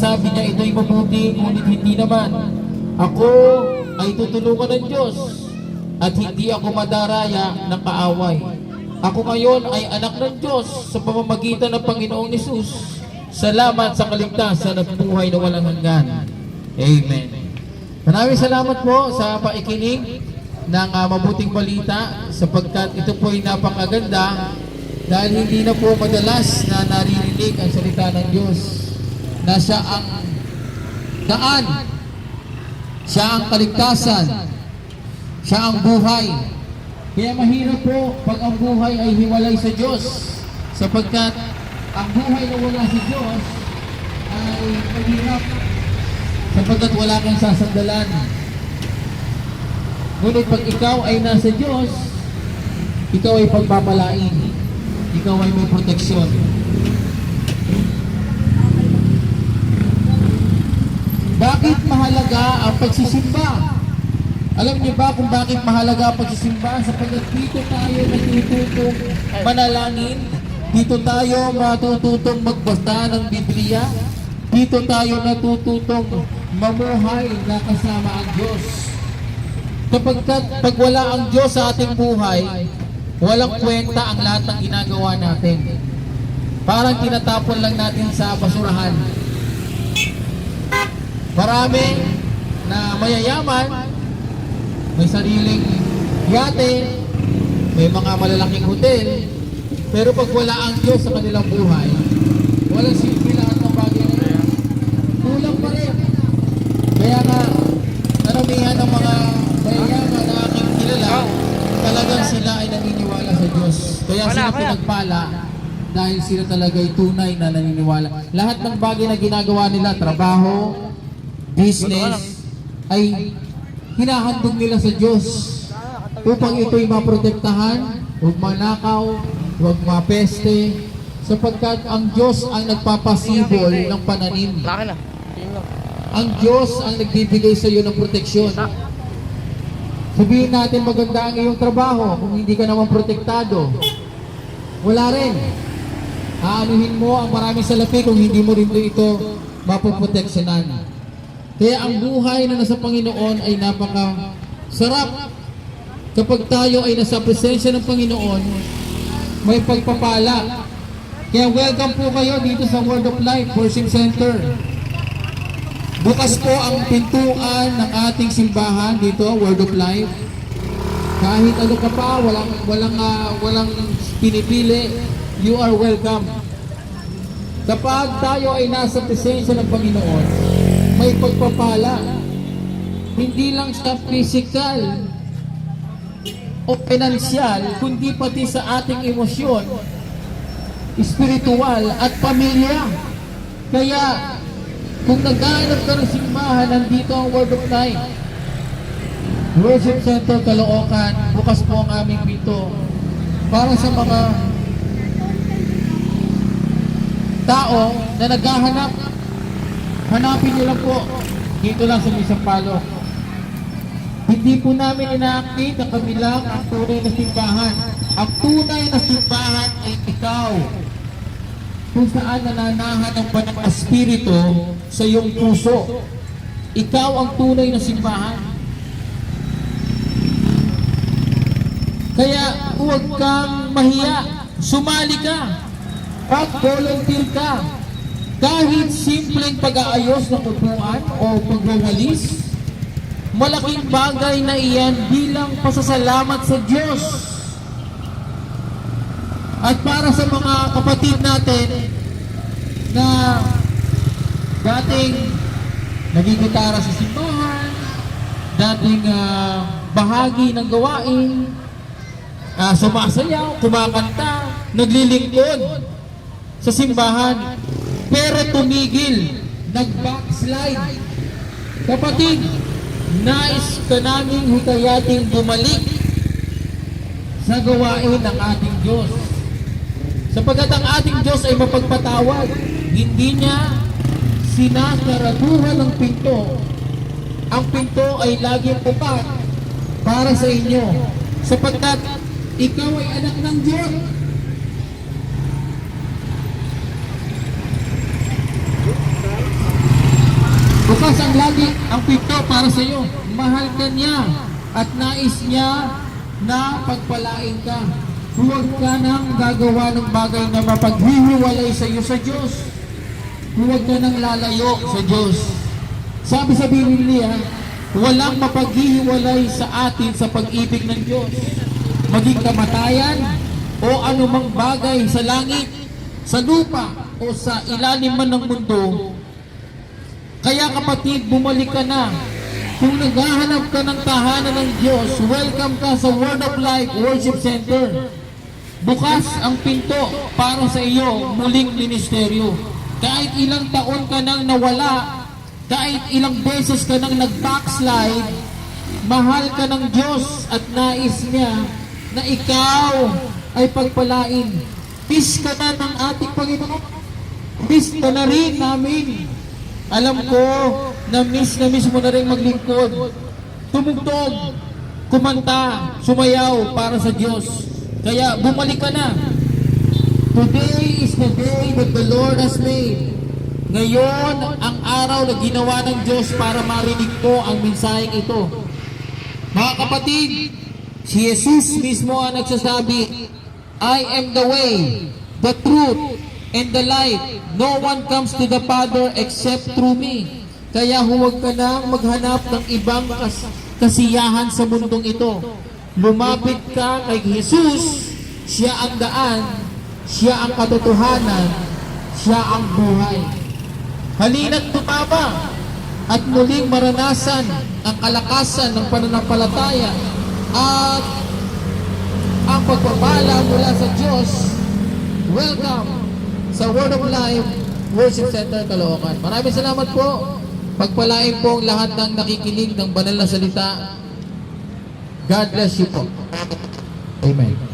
sinasabi niya ito'y mabuti, ngunit hindi naman. Ako ay tutulungan ng Diyos at hindi ako madaraya ng kaaway. Ako ngayon ay anak ng Diyos sa pamamagitan ng Panginoong Hesus. Salamat sa kaligtasan at buhay na walang hanggan. Amen. Maraming salamat po sa paikinig ng mabuting balita, sapagkat ito po ay napakaganda dahil hindi na po madalas na naririnig ang salita ng Diyos na siya ang daan, siya ang kaligtasan, siya ang buhay. Kaya mahirap po pag ang buhay ay hiwalay sa Diyos, sapagkat ang buhay na wala sa Diyos ay mahirap, sapagkat wala kang sasandalan. Ngunit pag ikaw ay nasa Diyos, ikaw ay pagpapalain, ikaw ay may proteksyon. Bakit mahalaga ang pagsisimba? Alam niyo ba kung bakit mahalaga ang pagsisimba? Sapagkat dito tayo natututong manalangin, dito tayo matututong magbasa ng Biblia, dito tayo natututong mamuhay na kasama ang Diyos. Sapagkat pag wala ang Diyos sa ating buhay, walang kwenta ang lahat ng ginagawa natin. Parang tinatapon lang natin sa basurahan. Marami na mayayaman, may sariling yate, may mga malalaking hotel, pero pag wala ang Diyos sa kanilang buhay, walang silbi lahat ng bagay na yun. Kulang pa rin. Kaya nga, karamihan ng mga mayayaman na aking kilala, talagang sila ay naniniwala sa Diyos. Kaya sila pinagpala dahil sila talaga ay tunay na naniniwala. Lahat ng bagay na ginagawa nila, trabaho, business, ay hinahandog nila sa Diyos upang ito'y maprotektahan, huwag manakaw, huwag mapeste, sapagkat ang Diyos ang nagpapasibol ng pananim. Ang Diyos ang nagbibigay sa iyo ng proteksyon. Sabihin natin maganda ang iyong trabaho, kung hindi ka naman protektado, wala rin. Aanuhin mo ang maraming salapi kung hindi mo rin ito mapoproteksyonan. Kaya ang buhay na nasa Panginoon ay napakasarap. Kapag tayo ay nasa presensya ng Panginoon, may pagpapala. Kaya welcome po kayo dito sa Word of Life Worship Center. Bukas po ang pintuan ng ating simbahan dito, Word of Life. Kahit ano ka pa, walang pinipili, you are welcome. Kapag tayo ay nasa presensya ng Panginoon, may pagpapala. Hindi lang sa physical o financial, kundi pati sa ating emosyon, spiritual at pamilya. Kaya kung naghahanap ka ng simbahan, nandito ang Word of Life Worship Center Caloocan. Bukas po ang aming pinto para sa mga tao na naghahanap. Hanapin niyo lang po dito lang sa Misampalo. Hindi po namin ina-activate na kami lang ang tunay na simbahan. Ang tunay na simbahan ay ikaw, kung saan nananahan ang banal na espiritu sa iyong puso. Ikaw ang tunay na simbahan. Kaya huwag kang mahiya, sumali ka, pag-volunteer ka. Kahit simpleng pag-aayos ng upuan o pagwawalis, malaking bagay na iyan bilang pasasalamat sa Diyos. At para sa mga kapatid natin na dating nagigitara sa simbahan, dating bahagi ng gawain, sumasayaw, kumakanta, naglilingkod sa simbahan, pero tumigil, nag-backslide. Kapatid, nais ka naming hikayating bumalik sa gawain ng ating Diyos. Sapagkat ang ating Diyos ay mapagpatawad. Hindi niya sinasaratuhan ng pinto. Ang pinto ay laging bukas para sa inyo. Sapagkat ikaw ay anak ng Diyos. Bukas ang lagi ang pinto para sa iyo. Mahal ka niya at nais niya na pagpalain ka. Huwag ka nang gagawa ng bagay na mapaghihiwalay sa iyo sa Diyos. Huwag ka nang lalayo sa Diyos. Sabi sa Biblia, walang mapaghihiwalay sa atin sa pag-ibig ng Diyos. Maging kamatayan o anumang bagay sa langit, sa lupa o sa ilalim man ng mundo. Kaya kapatid, bumalik ka na. Kung naghahanap ka ng tahanan ng Diyos, welcome ka sa Word of Life Worship Center. Bukas ang pinto para sa iyo muling ministeryo. Kahit ilang taon ka nang nawala, kahit ilang beses ka nang nag-backslide, mahal ka ng Diyos at nais niya na ikaw ay pagpalain. Miss ka na ng ating Panginoon. Miss ka na rin namin. Alam ko na miss mo na rin maglingkod. Tumugtog, kumanta, sumayaw para sa Diyos. Kaya bumalik ka na. Today is the day that the Lord has made. Ngayon ang araw na ginawa ng Diyos para marinig ko ang mensaheng ito. Mga kapatid, si Jesus mismo ang nagsasabi, I am the way, the truth, and the life. No one comes to the Father except through me. Kaya huwag ka nang maghanap ng ibang kasiyahan sa mundong ito. Lumapit ka kay Jesus. Siya ang daan, siya ang katotohanan, siya ang buhay. Halina't tumama at muling maranasan ang kalakasan ng pananampalataya at ang pagpapala mula sa Diyos. Welcome sa Word of Life Worship Center Caloocan. Maraming salamat po. Pagpalain po ang lahat ng nakikinig ng banal na salita. God bless you po. Amen.